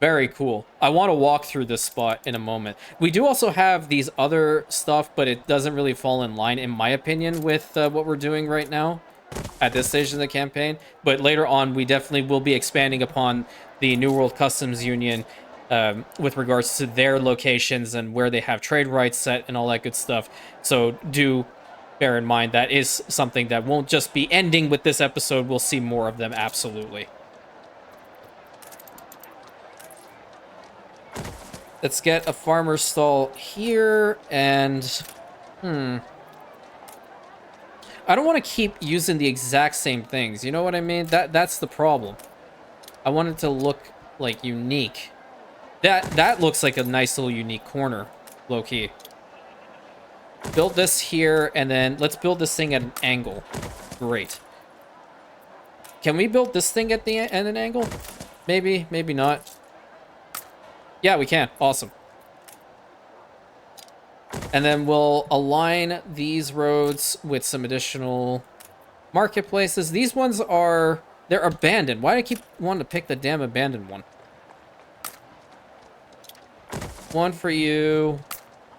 Very cool. I want to walk through this spot in a moment. We do also have these other stuff, but it doesn't really fall in line, in my opinion, with what we're doing right now at this stage of the campaign. But later on, we definitely will be expanding upon the New World Customs Union with regards to their locations and where they have trade rights set and all that good stuff. So do bear in mind that is something that won't just be ending with this episode. We'll see more of them, absolutely. Let's get a farmer's stall here, and... I I don't want to keep using the exact same things. You know what I mean? That's the problem. I want it to look like unique. That looks like a nice little unique corner, low key. Build this here, and then let's build this thing at an angle. Great. Can we build this thing at an angle? Maybe, maybe not. Yeah, we can. Awesome. And then we'll align these roads with some additional marketplaces. These ones they're abandoned. Why do I keep wanting to pick the damn abandoned one? One for you,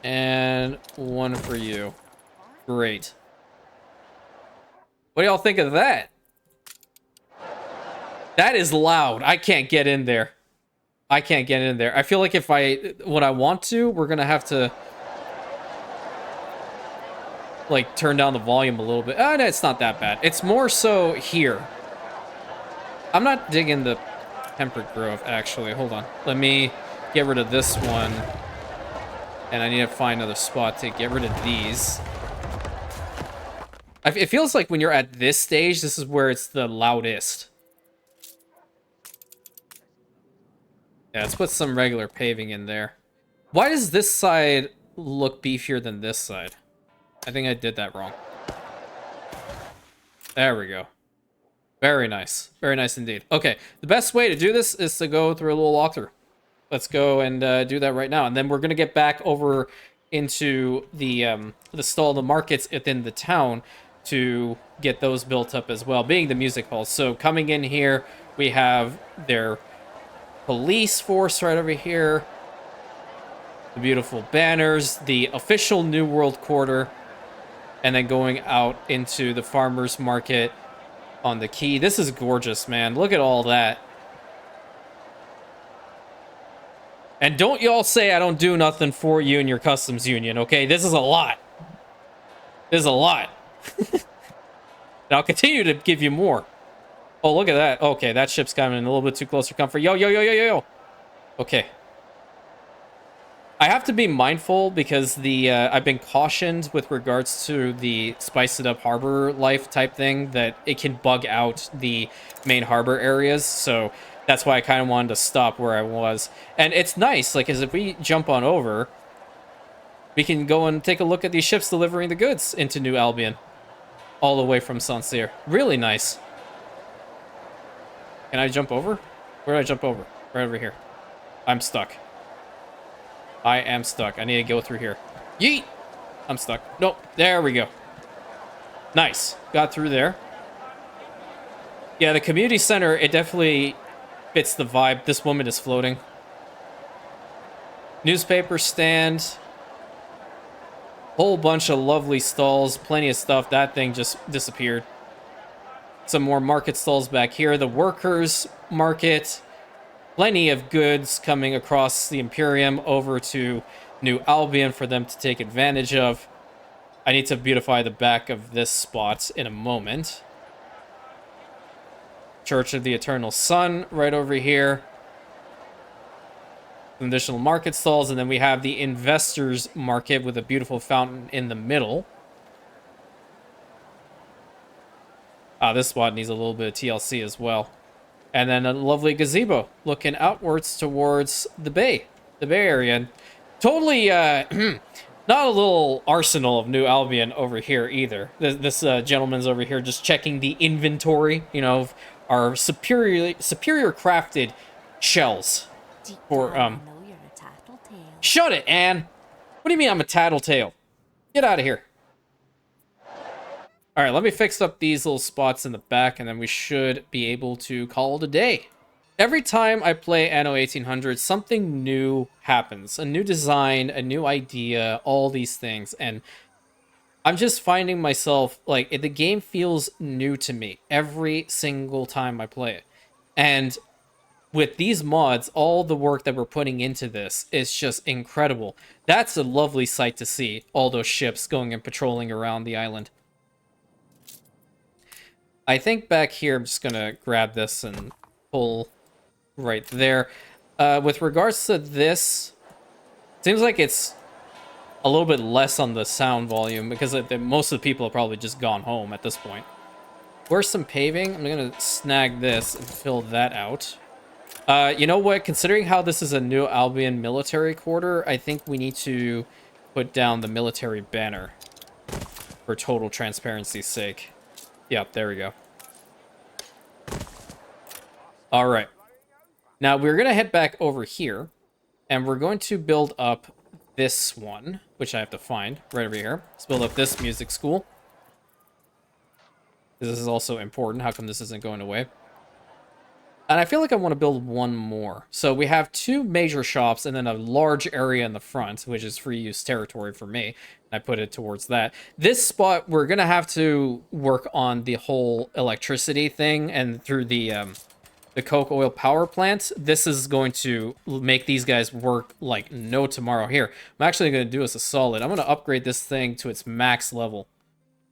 and one for you. Great. What do y'all think of that? That is loud. I can't get in there. I can't get in there. I feel like when I want to, we're gonna have to like turn down the volume a little bit. No, it's not that bad. It's more so here. I'm not digging the Temperate Grove, actually. Hold on. Let me get rid of this one. And I need to find another spot to get rid of these. It feels like when you're at this stage, this is where it's the loudest. Yeah, let's put some regular paving in there. Why does this side look beefier than this side? I think I did that wrong. There we go. Very nice. Very nice indeed. Okay, the best way to do this is to go through a little walkthrough. Let's go and do that right now. And then we're going to get back over into the stall, the markets within the town to get those built up as well, being the music halls. So coming in here, we have their police force right over here. The beautiful banners, the official New World Quarter, and then going out into the farmers market on the quay. This is gorgeous, man. Look at all that. And don't y'all say I don't do nothing for you and your customs union, okay? This is a lot. This is a lot. And I'll continue to give you more. Oh, look at that. Okay, that ship's coming in a little bit too close for comfort. Yo, yo, yo, yo, yo, yo. Okay. I have to be mindful because I've been cautioned with regards to the spice it up harbor life type thing that it can bug out the main harbor areas. So that's why I kind of wanted to stop where I was. And it's nice, like, as if we jump on over, we can go and take a look at these ships delivering the goods into New Albion, all the way from Saint-Cyr. Really nice. Can I jump over? Where do I jump over? Right over here. I'm stuck. I am stuck. I need to go through here. Yeet! I'm stuck. Nope. There we go. Nice. Got through there. Yeah, the community center, it definitely fits the vibe. This woman is floating. Newspaper stand. Whole bunch of lovely stalls. Plenty of stuff. That thing just disappeared. Some more market stalls back here. The workers' market. Plenty of goods coming across the Imperium over to New Albion for them to take advantage of. I need to beautify the back of this spot in a moment. Church of the Eternal Sun right over here. Some additional market stalls, and then we have the investors market with a beautiful fountain in the middle. This spot needs a little bit of TLC as well. And then a lovely gazebo looking outwards towards the bay area. And totally not a little arsenal of New Albion over here either. This gentleman's over here just checking the inventory, you know, of our superior crafted shells. For Shut it, Anne. What do you mean I'm a tattletale? Get out of here. All right, let me fix up these little spots in the back, and then we should be able to call it a day. Every time I play Anno 1800, something new happens. A new design, a new idea, all these things. And I'm just finding myself, like, the game feels new to me every single time I play it. And with these mods, all the work that we're putting into this is just incredible. That's a lovely sight to see, all those ships going and patrolling around the island. I think back here, I'm just going to grab this and pull right there. With regards to this, seems like it's a little bit less on the sound volume because most of the people have probably just gone home at this point. Where's some paving? I'm gonna snag this and fill that out. You know what? Considering how this is a new Albion military quarter, I think we need to put down the military banner for total transparency's sake. Yep, there we go. All right. Now we're gonna head back over here, and we're going to build up this one, which I have to find right over here. Let's build up this music school. This is also important. How come this isn't going away? And I feel like I want to build one more. So we have 2 major shops and then a large area in the front, which is free use territory for me. I put it towards that. This spot, we're going to have to work on the whole electricity thing, and through the coke oil power plant, this is going to make these guys work like no tomorrow. Here, I'm actually going to do us a solid. I'm going to upgrade this thing to its max level.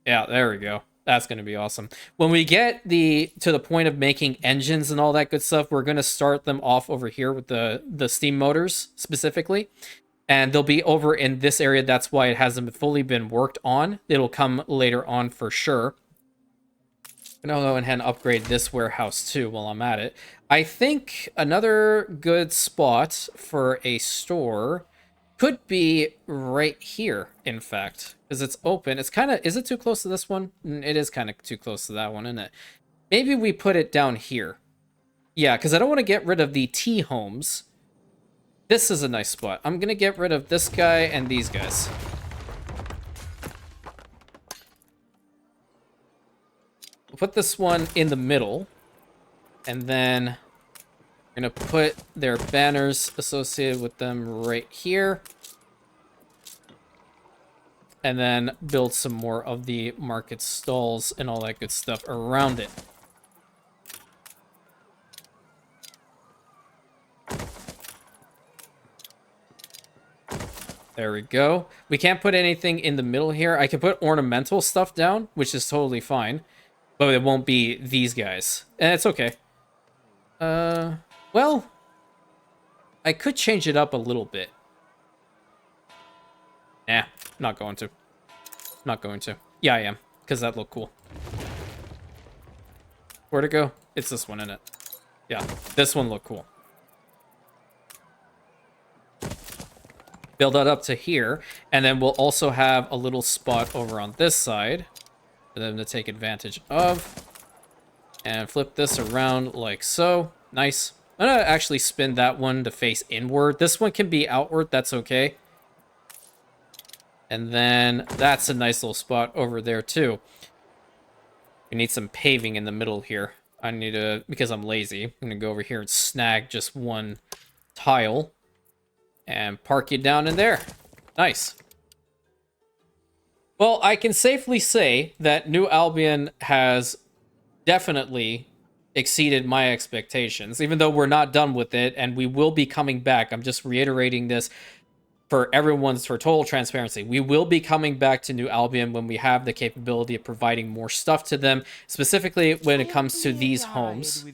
Yeah, there we go. That's going to be awesome. When we get to the point of making engines and all that good stuff, we're going to start them off over here with the steam motors specifically. And they'll be over in this area. That's why it hasn't fully been worked on. It'll come later on for sure. And I'll go ahead and upgrade this warehouse too while I'm at it. I think another good spot for a store could be right here, in fact, because it's open. It's kind of, is it too close to this one? It is kind of too close to that one, isn't it? Maybe we put it down here. Yeah, because I don't want to get rid of the T homes. This is a nice spot. I'm going to get rid of this guy and these guys. We'll put this one in the middle. And then we're going to put their banners associated with them right here. And then build some more of the market stalls and all that good stuff around it. There we go. We can't put anything in the middle here. I can put ornamental stuff down, which is totally fine. But it won't be these guys. And it's okay. Well, I could change it up a little bit. Nah, not going to. Not going to. Yeah, I am, because that looked cool. Where'd it go? It's this one, isn't it? Yeah, this one looked cool. Build that up to here, and then we'll also have a little spot over on this side for them to take advantage of. And flip this around like so. Nice. I'm gonna actually spin that one to face inward. This one can be outward, that's okay. And then that's a nice little spot over there too. We need some paving in the middle here. I need to, because I'm lazy, I'm gonna go over here and snag just one tile and park you down in there. Nice. Well, I can safely say that New Albion has definitely exceeded my expectations, even though we're not done with it, and we will be coming back. I'm just reiterating this for total transparency. We will be coming back to New Albion when we have the capability of providing more stuff to them, specifically when it comes to these homes.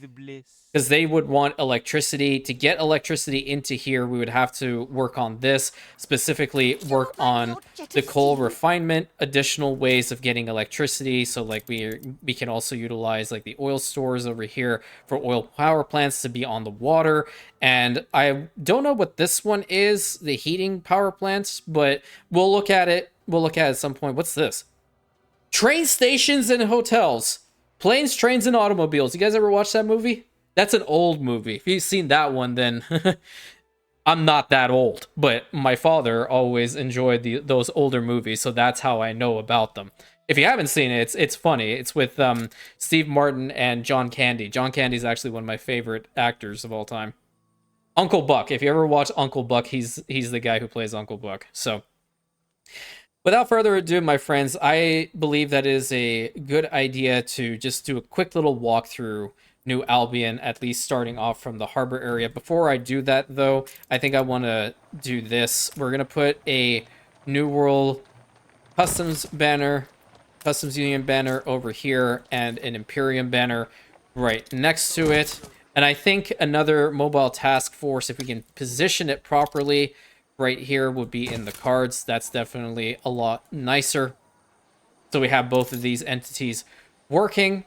Because they would want electricity. To get electricity into here, we would have to work on this, specifically work on the coal refinement, additional ways of getting electricity. So like we can also utilize like the oil stores over here for oil power plants to be on the water. And I don't know what this one is, the heating power plants, but we'll look at it. We'll look at it at some point. What's this? Train stations and hotels. Planes, trains, and automobiles. You guys ever watch that movie? That's an old movie. If you've seen that one, then I'm not that old. But my father always enjoyed those older movies, so that's how I know about them. If you haven't seen it, it's funny. It's with Steve Martin and John Candy. John Candy's actually one of my favorite actors of all time. Uncle Buck. If you ever watch Uncle Buck, he's the guy who plays Uncle Buck. So, without further ado, my friends, I believe that is a good idea to just do a quick little walkthrough New Albion, at least starting off from the harbor area. Before I do that, though, I think I want to do this. We're going to put a New World Customs banner, Customs Union banner over here, and an Imperium banner right next to it. And I think another mobile task force, if we can position it properly, right here would be in the cards. That's definitely a lot nicer. So we have both of these entities working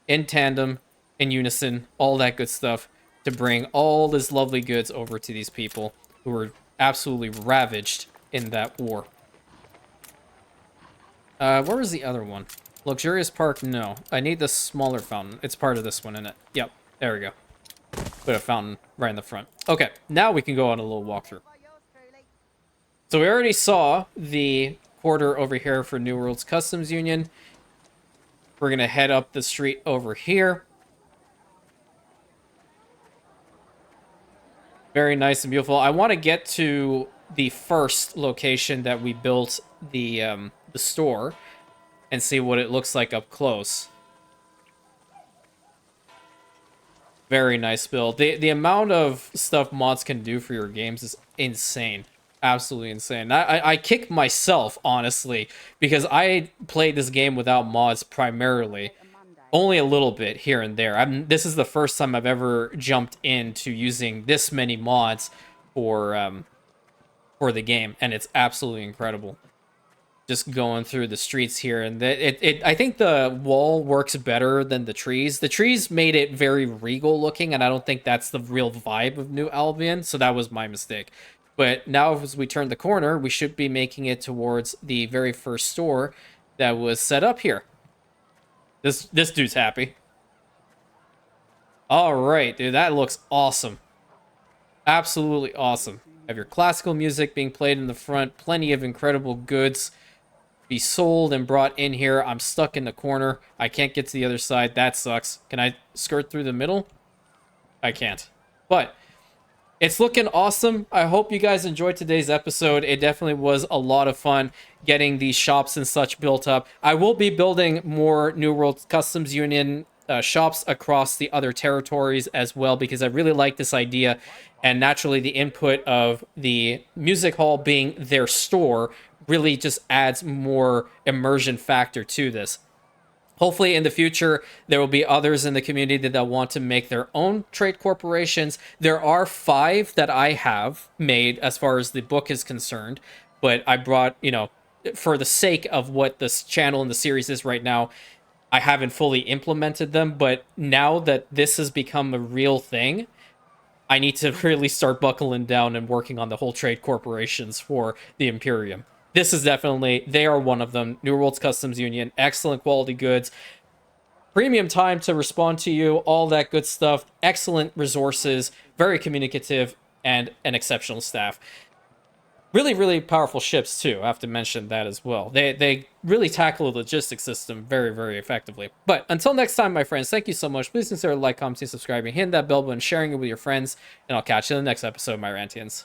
in tandem, in unison, all that good stuff to bring all this lovely goods over to these people who were absolutely ravaged in that war. Where was the other one? Luxurious Park? No. I need the smaller fountain. It's part of this one, isn't it? Yep. There we go. Put a fountain right in the front. Okay, now we can go on a little walkthrough. So we already saw the quarter over here for New World's Customs Union. We're going to head up the street over here. Very nice and beautiful. I want to get to the first location that we built the store and see what it looks like up close. Very nice build. The amount of stuff mods can do for your games is insane. Absolutely insane. I kick myself, honestly, because I played this game without mods primarily. Only a little bit here and there. This is the first time I've ever jumped into using this many mods for the game, and it's absolutely incredible. Just going through the streets here, and I think the wall works better than the trees. The trees made it very regal looking, and I don't think that's the real vibe of New Albion, so that was my mistake. But now as we turn the corner, we should be making it towards the very first store that was set up here. This dude's happy. All right, dude, that looks awesome. Absolutely awesome. Have your classical music being played in the front. Plenty of incredible goods be sold and brought in here. I'm stuck in the corner. I can't get to the other side. That sucks. Can I skirt through the middle? I can't. But it's looking awesome. I hope you guys enjoyed today's episode. It definitely was a lot of fun getting these shops and such built up. I will be building more New World Customs Union shops across the other territories as well, because I really like this idea. And naturally, the input of the music hall being their store really just adds more immersion factor to this. Hopefully in the future, there will be others in the community that want to make their own trade corporations. There are 5 that I have made as far as the book is concerned, but I brought, for the sake of what this channel and the series is right now, I haven't fully implemented them. But now that this has become a real thing, I need to really start buckling down and working on the whole trade corporations for the Imperium. This is definitely, they are one of them. New World's Customs Union, excellent quality goods, premium time to respond to you, all that good stuff, excellent resources, very communicative, and an exceptional staff. Really, really powerful ships, too. I have to mention that as well. They really tackle the logistics system very, very effectively. But until next time, my friends, thank you so much. Please consider like, commenting, subscribing, hitting that bell button, sharing it with your friends, and I'll catch you in the next episode, my Rantians.